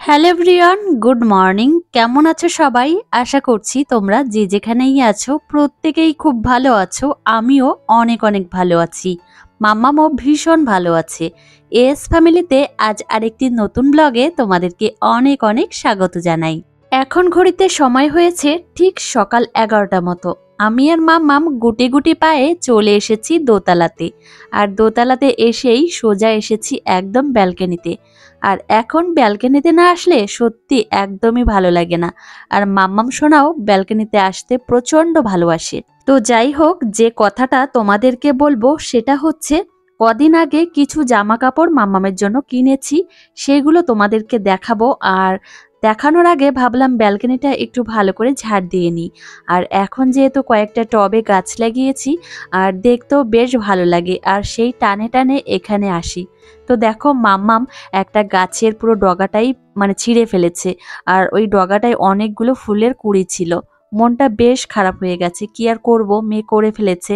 Hello everyone, good morning. কেমন আছো সবাই? আশা করছি তোমরা যে যেখানেই আছো প্রত্যেকেই খুব ভালো আছো। আমিও অনেক অনেক ভালো আছি। মাম্মামও ভীষণ ভালো আছে। এস ফ্যামিলিতে আজ আরেকটি নতুন ব্লগে তোমাদেরকে অনেক অনেক স্বাগত জানাই। এখন ঘড়িতে সময় হয়েছে ঠিক সকাল 11টা মতো। আমি আর মাম্মাম গুটি গুটি পায়ে চলে এসেছি দোতলাতে। আর দোতলাতে এসেই সোজা এসেছি একদম ব্যালকনিতে। আর এখন ব্যালকনিতে না আসলে সত্যি একদমই ভালো লাগে না। আর মাম্মাম সোনাও ব্যালকনিতে আসতে প্রচণ্ড ভালোবাসে। তো যাই হোক, যে কথাটা তোমাদেরকে বলবো সেটা হচ্ছে, কদিন আগে কিছু জামা কাপড় মাম্মামের জন্য কিনেছি, সেগুলো তোমাদেরকে দেখাবো। আর দেখানোর আগে ভাবলাম ব্যালকনিটা একটু ভালো করে ঝাড় দিয়ে নিই। আর এখন যেহেতু কয়েকটা টবে গাছ লাগিয়েছি, আর দেখতেও বেশ ভালো লাগে, আর সেই টানে টানে এখানে আসি। তো দেখো মাম্মাম একটা গাছের পুরো ডগাটাই ছিঁড়ে ফেলেছে। আর ওই ডগাটায় অনেকগুলো ফুলের কুঁড়ি ছিল। মনটা বেশ খারাপ হয়ে গেছে, কি আর করব, মেয়ে করে ফেলেছে।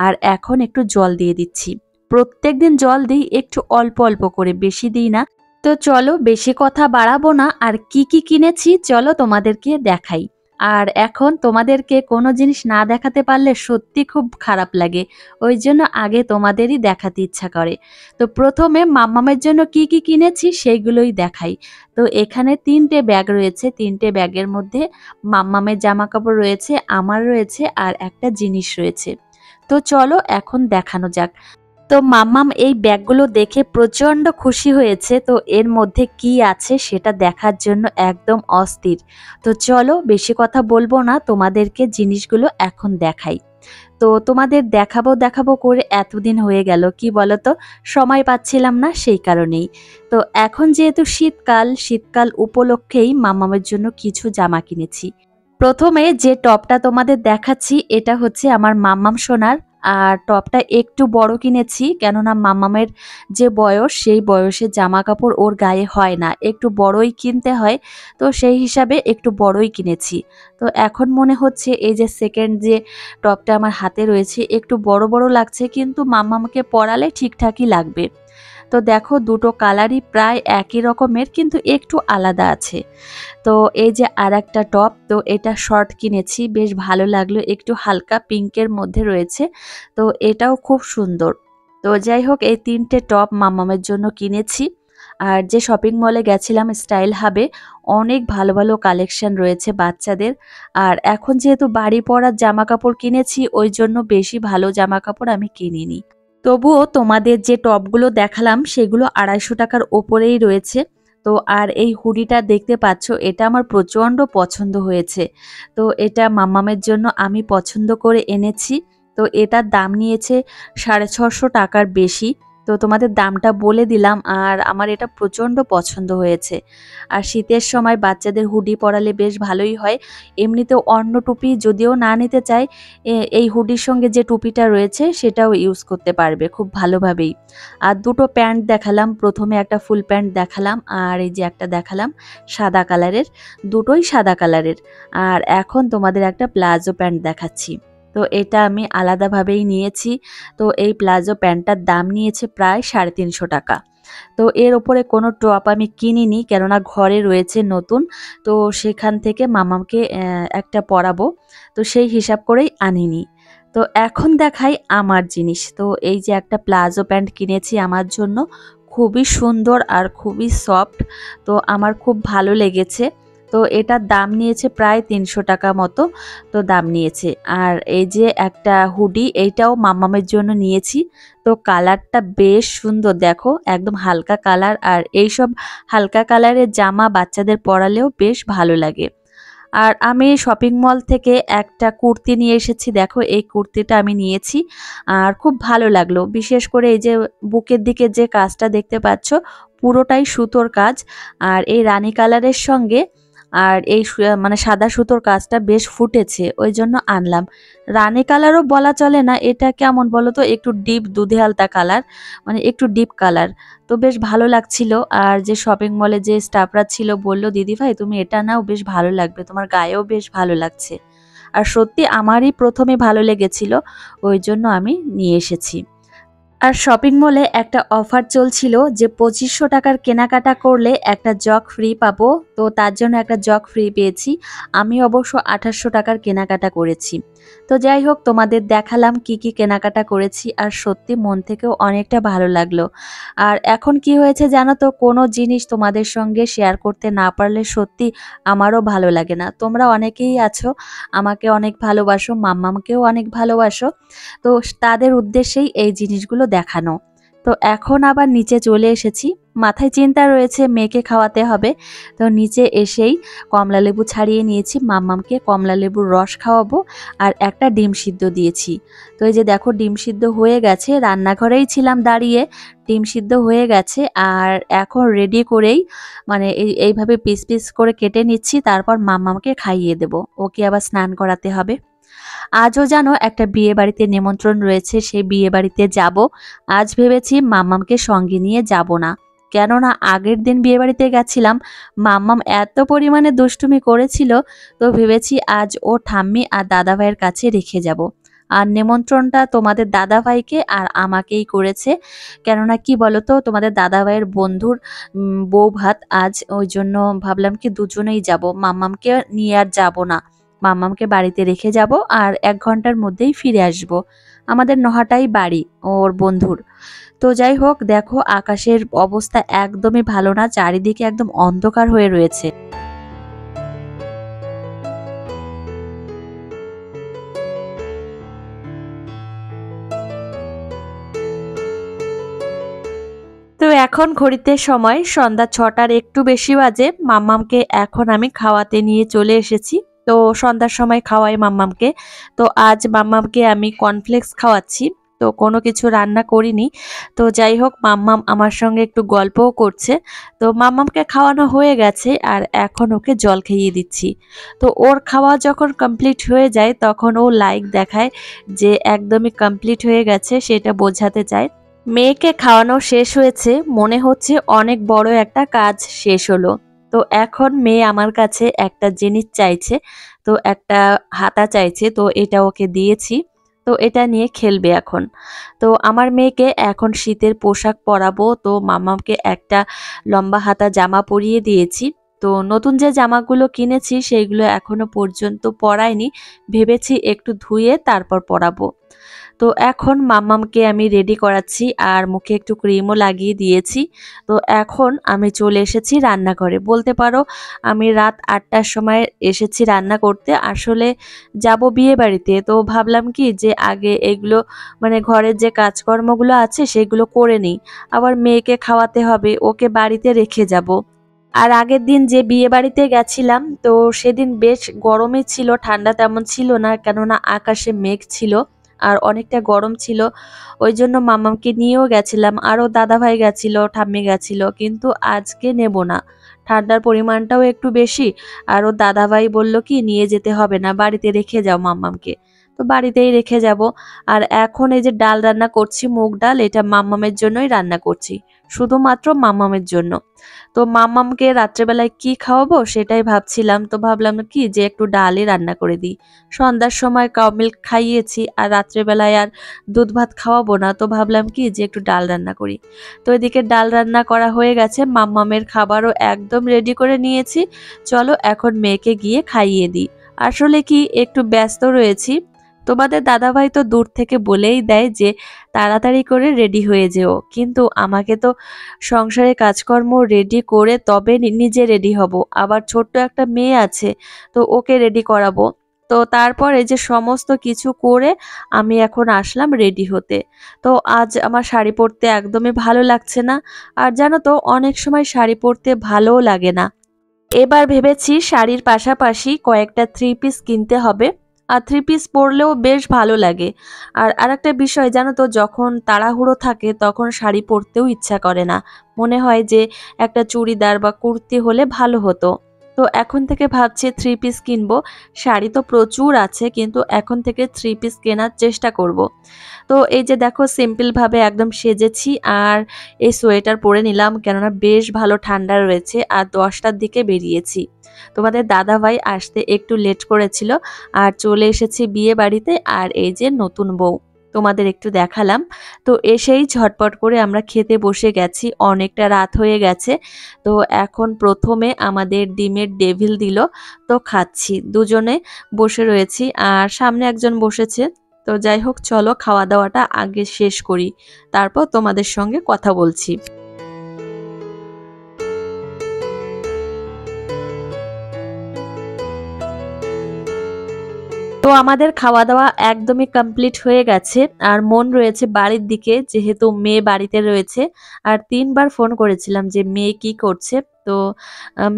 আর এখন একটু জল দিয়ে দিচ্ছি। প্রত্যেকদিন জল দিই, একটু অল্প অল্প করে, বেশি দিই না। তো চলো বেশি কথা বাড়াবো না, আর কি কি কিনেছি চলো তোমাদেরকে দেখাই। আর এখন তোমাদেরকে কোনো জিনিস না দেখাতে পারলে সত্যি খুব খারাপ লাগে, ওই জন্য আগে তোমাদেরই দেখাতে ইচ্ছা করে। তো প্রথমে মাম্মামের জন্য কি কি কিনেছি সেইগুলোই দেখাই। তো এখানে 3টে ব্যাগ রয়েছে, 3টে ব্যাগের মধ্যে মাম্মামের জামা কাপড় রয়েছে, আমার রয়েছে, আর একটা জিনিস রয়েছে। তো চলো এখন দেখানো যাক। তো মাম্মাম এই ব্যাগগুলো দেখে প্রচণ্ড খুশি হয়েছে। তো এর মধ্যে কি আছে সেটা দেখার জন্য একদম অস্থির। তো চলো বেশি কথা বলবো না, তোমাদেরকে জিনিসগুলো এখন দেখাই। তো তোমাদের দেখাবো দেখাবো করে এতদিন হয়ে গেল, কি বলতো, সময় পাচ্ছিলাম না, সেই কারণেই। তো এখন যেহেতু শীতকাল, শীতকাল উপলক্ষেই মাম্মামের জন্য কিছু জামা কিনেছি। প্রথমে যে টপটা তোমাদের দেখাচ্ছি এটা হচ্ছে আমার মাম্মাম সোনার। আর টপটা একটু বড় কিনেছি, কেননা মাম্মামের যে বয়স, সেই বয়সে জামা কাপড় ওর গায়ে হয় না, একটু বড়ই কিনতে হয়। তো সেই হিসাবে একটু বড়ই কিনেছি। তো এখন মনে হচ্ছে এই যে সেকেন্ড যে টপটা আমার হাতে রয়েছে একটু বড় বড় লাগছে, কিন্তু মাম্মামকে পরালে ঠিকঠাকই লাগবে। তো দেখো দুটো কালারই প্রায় একই রকমের, কিন্তু একটু আলাদা আছে। তো এই যে আরেকটা টপ, তো এটা শর্ট কিনেছি, বেশ ভালো লাগলো, একটু হালকা পিঙ্কের মধ্যে রয়েছে। তো এটাও খুব সুন্দর। তো যাই হোক, এই 3টে টপ মাম্মামের জন্য কিনেছি। আর যে শপিং মলে গেছিলাম স্টাইল হাবে, অনেক ভালো ভালো কালেকশন রয়েছে বাচ্চাদের। আর এখন যেহেতু বাড়ি পরার জামা কাপড় কিনেছি, ওই জন্য বেশি ভালো জামা কাপড় আমি কিনিনি। তবুও তোমাদের যে টপগুলো দেখালাম সেগুলো 250 টাকার ওপরেই রয়েছে। তো আর এই হুডিটা দেখতে পাচ্ছ, এটা আমার প্রচণ্ড পছন্দ হয়েছে। তো এটা মাম্মামের জন্য আমি পছন্দ করে এনেছি। তো এটার দাম নিয়েছে 650 টাকার বেশি। তো তোমাদের দামটা বলে দিলাম। আর আমার এটা প্রচণ্ড পছন্দ হয়েছে। আর শীতের সময় বাচ্চাদের হুডি পরালে বেশ ভালোই হয়। এমনিতেও অন্য টুপি যদিও না নিতে চাই, এই হুডির সঙ্গে যে টুপিটা রয়েছে সেটাও ইউজ করতে পারবে খুব ভালোভাবেই। আর দুটো প্যান্ট দেখালাম, প্রথমে একটা ফুল প্যান্ট দেখালাম, আর এই যে একটা দেখালাম সাদা কালারের, দুটোই সাদা কালারের। আর এখন তোমাদের একটা প্লাজো প্যান্ট দেখাচ্ছি। তো এটা আমি আলাদাভাবেই নিয়েছি। তো এই প্লাজো প্যান্টটার দাম নিয়েছে প্রায় 350 টাকা। তো এর ওপরে কোনো টপ আমি কিনিনি, কেননা ঘরে রয়েছে নতুন। তো সেখান থেকে মামাকে একটা পরাবো, তো সেই হিসাব করেই আনিনি। তো এখন দেখাই আমার জিনিস। তো এই যে একটা প্লাজো প্যান্ট কিনেছি আমার জন্য, খুবই সুন্দর আর খুবই সফট। তো আমার খুব ভালো লেগেছে। তো এটার দাম নিয়েছে প্রায় 300 টাকা মতো। তো দাম নিয়েছে। আর এই যে একটা হুডি, এইটাও মাম্মামের জন্য নিয়েছি। তো কালারটা বেশ সুন্দর, দেখো একদম হালকা কালার। আর এইসব হালকা কালারের জামা বাচ্চাদের পরালেও বেশ ভালো লাগে। আর আমি শপিং মল থেকে একটা কুর্তি নিয়ে এসেছি, দেখো এই কুর্তিটা আমি নিয়েছি। আর খুব ভালো লাগলো, বিশেষ করে এই যে বুকের দিকে যে কাজটা দেখতে পাচ্ছ, পুরোটাই সুতোর কাজ। আর এই রানী কালারের সঙ্গে আর এই সাদা সুতোর কাজটা বেশ ফুটেছে, ওই জন্য আনলাম। রানী কালারও বলা চলে না, এটা কেমন বলো তো, একটু ডিপ দুধে আলতা কালার, একটু ডিপ কালার। তো বেশ ভালো লাগছিল। আর যে শপিং মলে যে স্টাফরা ছিল বলল, দিদি ভাই তুমি এটা নাও, বেশ ভালো লাগবে, তোমার গায়েও বেশ ভালো লাগছে। আর সত্যি আমারই প্রথমে ভালো লেগেছিল, ওই জন্য আমি নিয়ে এসেছি। আর শপিং মলে একটা অফার চলছিল যে 2500 টাকার কেনাকাটা করলে একটা জগ ফ্রি পাবো। তো তার জন্য একটা জগ ফ্রি পেয়েছি। আমি অবশ্য 2800 টাকার কেনাকাটা করেছি। তো যাই হোক, তোমাদের দেখালাম কি কি কেনাকাটা করেছি, আর সত্যি মন থেকেও অনেকটা ভালো লাগলো। আর এখন কি হয়েছে জানো তো, কোনো জিনিস তোমাদের সঙ্গে শেয়ার করতে না পারলে সত্যি আমারও ভালো লাগে না। তোমরা অনেকেই আছো আমাকে অনেক ভালোবাসো, মাম্মামকেও অনেক ভালোবাসো। তো তাদের উদ্দেশ্যেই এই জিনিসগুলো দেখানো। তো এখন আবার নিচে চলে এসেছি। মাথায় চিন্তা রয়েছে মেয়েকে খাওয়াতে হবে। তো নিচে এসেই কমলালেবু ছাড়িয়ে নিয়েছি, মাম্মামকে কমলালেবুর রস খাওয়াবো। আর একটা ডিম সিদ্ধ দিয়েছি। তো এই যে দেখো ডিম সিদ্ধ হয়ে গেছে, রান্নাঘরেই ছিলাম দাঁড়িয়ে, ডিম সিদ্ধ হয়ে গেছে। আর এখন রেডি করেই মানে এইভাবে পিস পিস করে কেটে নিচ্ছি, তারপর মাম্মামকে খাইয়ে দেব। ওকে আবার স্নান করাতে হবে। আজও জানো একটা বিয়ে বাড়িতে নিমন্ত্রণ রয়েছে, সেই বিয়ে বাড়িতে যাব। আজ ভেবেছি মাম্মামকে সঙ্গে নিয়ে যাব না, কেননা আগের দিন বিয়ে বাড়িতে গেছিলাম, মাম্মাম এত পরিমাণে দুষ্টুমি করেছিল। তো ভেবেছি আজ ও ঠাম্মি আর দাদা ভাইয়ের কাছে রেখে যাব। আর নিমন্ত্রণটা তোমাদের দাদা ভাইকে আর আমাকেই করেছে, কেননা কি বলতো, তোমাদের দাদা ভাইয়ের বন্ধুর বউ ভাত আজ, ওই জন্য ভাবলাম কি দুজনেই যাব, মাম্মামকে নিয়ে আর যাব না। মাম্মামকে বাড়িতে রেখে যাব আর 1 ঘন্টার মধ্যেই ফিরে আসব। আমাদের নহাটাই বাড়ি ওর বন্ধুর। তো যাই হোক, দেখো আকাশের অবস্থা একদমই ভালো না, চারিদিকে একদম অন্ধকার হয়ে রয়েছে। তো এখন ঘড়িতে সময় সন্ধ্যা 6টার একটু বেশি বাজে। মাম্মামকে এখন আমি খাওয়াতে নিয়ে চলে এসেছি। তো সন্ধ্যার সময় খাওয়াই মাম্মামকে। তো আজ মাম্মামকে আমি কর্নফ্লেক্স খাওয়াচ্ছি। তো কোনো কিছু রান্না করিনি। তো যাই হোক, মাম্মাম আমার সঙ্গে একটু গল্পও করছে। তো মাম্মামকে খাওয়ানো হয়ে গেছে আর এখন ওকে জল খাইয়ে দিচ্ছি। তো ওর খাওয়া যখন কমপ্লিট হয়ে যায় তখন ও লাইক দেখায় যে একদমই কমপ্লিট হয়ে গেছে, সেটা বোঝাতে চায়। মেয়েকে খাওয়ানো শেষ হয়েছে, মনে হচ্ছে অনেক বড় একটা কাজ শেষ হলো। তো এখন মেয়ে আমার কাছে একটা জিনিস চাইছে, তো একটা হাতা চাইছে, তো এটা ওকে দিয়েছি। তো এটা নিয়ে খেলবে এখন। তো আমার মেয়েকে এখন শীতের পোশাক পরাবো, তো মামাকে একটা লম্বা হাতা জামা পরিয়ে দিয়েছি। তো নতুন যে জামাগুলো কিনেছি সেইগুলো এখনো পর্যন্ত পরাইনি, ভেবেছি একটু ধুয়ে তারপর পরাবো। তো এখন মাম্মামকে আমি রেডি করাচ্ছি আর মুখে একটু ক্রিমও লাগিয়ে দিয়েছি। তো এখন আমি চলে এসেছি রান্নাঘরে, বলতে পারো আমি রাত 8টার সময় এসেছি রান্না করতে। আসলে যাব বিয়ে বাড়িতে, তো ভাবলাম কি যে আগে এগুলো মানে ঘরের যে কাজকর্মগুলো আছে সেগুলো করে নিই। আবার মেয়েকে খাওয়াতে হবে, ওকে বাড়িতে রেখে যাব। আর আগের দিন যে বিয়ে বাড়িতে গেছিলাম, তো সেদিন বেশ গরমই ছিল, ঠান্ডা তেমন ছিল না, কেননা আকাশে মেঘ ছিল আর অনেকটা গরম ছিল। ওই জন্য মামাকে নিয়েও গেছিলাম, আরও দাদাভাই গেছিল, ঠাম্মি গেছিল, কিন্তু আজকে নেব না, ঠান্ডার পরিমাণটাও একটু বেশি। আর ও দাদাভাই বলল কি নিয়ে যেতে হবে না, বাড়িতে রেখে যাও মাম্মামকে। তো বাড়িতেই রেখে যাব। আর এখন এই যে ডাল রান্না করছি, মুগ ডাল, এটা মাম্মামের জন্যই রান্না করছি, শুধুমাত্র মাম্মামের জন্য। তো মাম্মামকে রাত্রেবেলায় কি খাওয়াবো সেটাই ভাবছিলাম, তো ভাবলাম কি যে একটু ডালই রান্না করে দিই। সন্ধ্যার সময় কাউ মিল্ক খাইয়েছি আর রাত্রেবেলায় আর দুধ ভাত খাওয়াবো না, তো ভাবলাম কি যে একটু ডাল রান্না করি। তো এদিকে ডাল রান্না করা হয়ে গেছে, মাম্মামের খাবারও একদম রেডি করে নিয়েছি। চলো এখন মেয়েকে গিয়ে খাইয়ে দিই। আসলে কি একটু ব্যস্ত রয়েছি। তোমাদের দাদাভাই তো দূর থেকে বলেই দেয় যে তাড়াতাড়ি করে রেডি হয়ে যেও, কিন্তু আমাকে তো সংসারে কাজকর্ম রেডি করে তবে নিজে রেডি হব। আবার ছোট্ট একটা মেয়ে আছে, তো ওকে রেডি করাবো। তো তারপর এই যে সমস্ত কিছু করে আমি এখন আসলাম রেডি হতে। তো আজ আমার শাড়ি পরতে একদমই ভালো লাগছে না। আর জানো তো অনেক সময় শাড়ি পরতে ভালোও লাগে না। এবার ভেবেছি শাড়ির পাশাপাশি কয়েকটা 3 পিস কিনতে হবে। আর 3 পিস পরলেও বেশ ভালো লাগে। আর আরেকটা বিষয় জানো তো, যখন তাড়াহুড়ো থাকে তখন শাড়ি পরতেও ইচ্ছা করে না, মনে হয় যে একটা চুড়িদার বা কুর্তি হলে ভালো হতো। তো এখন থেকে ভাবছি 3 পিস কিনবো। শাড়ি তো প্রচুর আছে, কিন্তু এখন থেকে 3 পিস কেনার চেষ্টা করব। তো এই যে দেখো সিম্পল ভাবে একদম সেজেছি আর এই সোয়েটার পরে নিলাম, কেননা বেশ ভালো ঠান্ডা রয়েছে। আর 10টার দিকে বেরিয়েছি। তোমাদের দাদাভাই আসতে একটু লেট করেছিল আর চলে এসেছি বিয়ে বাড়িতে। আর এই যে নতুন বউ, তোমাদের একটু দেখালাম। তো এসেই ঝটপট করে আমরা খেতে বসে গেছি, অনেকটা রাত হয়ে গেছে। তো এখন প্রথমে আমাদের ডিমের ডেভিল দিল, তো খাচ্ছি, দুজনে বসে রয়েছি আর সামনে একজন বসেছে। তো যাই হোক, চলো খাওয়া দাওয়াটা আগে শেষ করি, তারপর তোমাদের সঙ্গে কথা বলছি। তো আমাদের খাওয়া দাওয়া একদমই কমপ্লিট হয়ে গেছে আর মন রয়েছে বাড়ির দিকে, যেহেতু মেয়ে বাড়িতে রয়েছে। আর 3বার ফোন করেছিলাম যে মেয়ে কি করছে। তো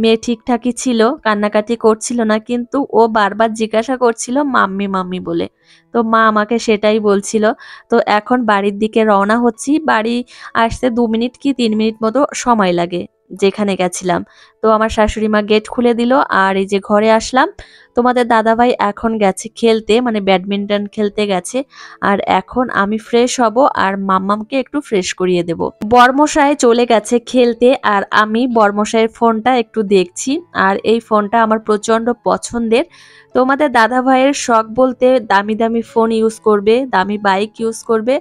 মেয়ে ঠিকঠাকই ছিল, কান্নাকাটি করছিল না, কিন্তু ও বারবার জিজ্ঞাসা করছিল মাম্মি মাম্মি বলে। তো মা আমাকে সেটাই বলছিল। তো এখন বাড়ির দিকে রওনা হচ্ছি, বাড়ি আসতে 2 মিনিট কি 3 মিনিট মতো সময় লাগে যেখানে গেছিলাম। তো আমার শাশুড়ি মা গেট খুলে দিল আর এই যে ঘরে আসলাম। তোমাদের দাদাভাই এখন গেছে খেলতে, মানে ব্যাডমিন্টন খেলতে গেছে। আর এখন আমি ফ্রেশ হব আর মাম্মামকে একটু ফ্রেশ করিয়ে দেব। বর্মশাই চলে গেছে খেলতে আর আমি বর্মশাইয়ের ফোনটা একটু দেখছি। আর এই ফোনটা আমার প্রচন্ড পছন্দের। তোমাদের দাদাভাইয়ের শখ বলতে দামি দামি ফোন ইউজ করবে, দামি বাইক ইউজ করবে,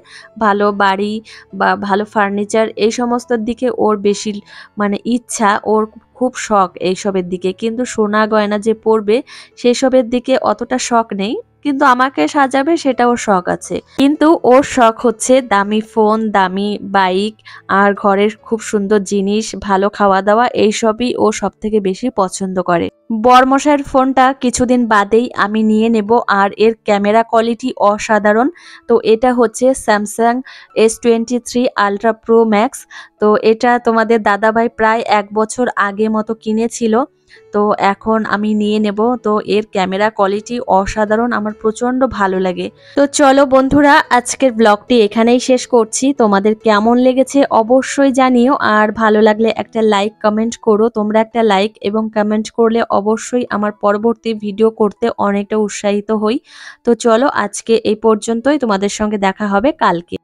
ভালো বাড়ি বা ভালো ফার্নিচার, এই সমস্তর দিকে ওর বেশি মানে ইচ্ছা, ওর খুব শখ এইসবের দিকে। কিন্তু সোনা গয়না যে পরবে সেসবের দিকে অতটা শখ নেই, কিন্তু আমাকে সাজাবে সেটাও শখ আছে। কিন্তু ওর শখ হচ্ছে দামি ফোন, দামি বাইক আর ঘরের খুব সুন্দর জিনিস, ভালো খাওয়া দাওয়া, এইসবই ও সব থেকে বেশি পছন্দ করে। বরমশাইয়ের ফোনটা কিছুদিন বাদেই আমি নিয়ে নেব আর এর ক্যামেরা কোয়ালিটি অসাধারণ। তো এটা হচ্ছে Samsung S23 ultra pro max. তো এটা তোমাদের দাদাভাই প্রায় 1 বছর আগে মতো কিনেছিল। তো এখন আমি নিয়ে নেব। তো এর ক্যামেরা কোয়ালিটি অসাধারণ, আমার প্রচন্ড ভালো লাগে। তো চলো বন্ধুরা, আজকের ব্লগটি এখানেই শেষ করছি। তোমাদের কেমন লেগেছে অবশ্যই জানিও, আর ভালো লাগলে একটা লাইক কমেন্ট করো। তোমরা একটা লাইক এবং কমেন্ট করলে অবশ্যই আমার পরবর্তী ভিডিও করতে অনেকটা উৎসাহিত হই। তো চলো আজকে এই পর্যন্তই, তোমাদের সঙ্গে দেখা হবে কালকে।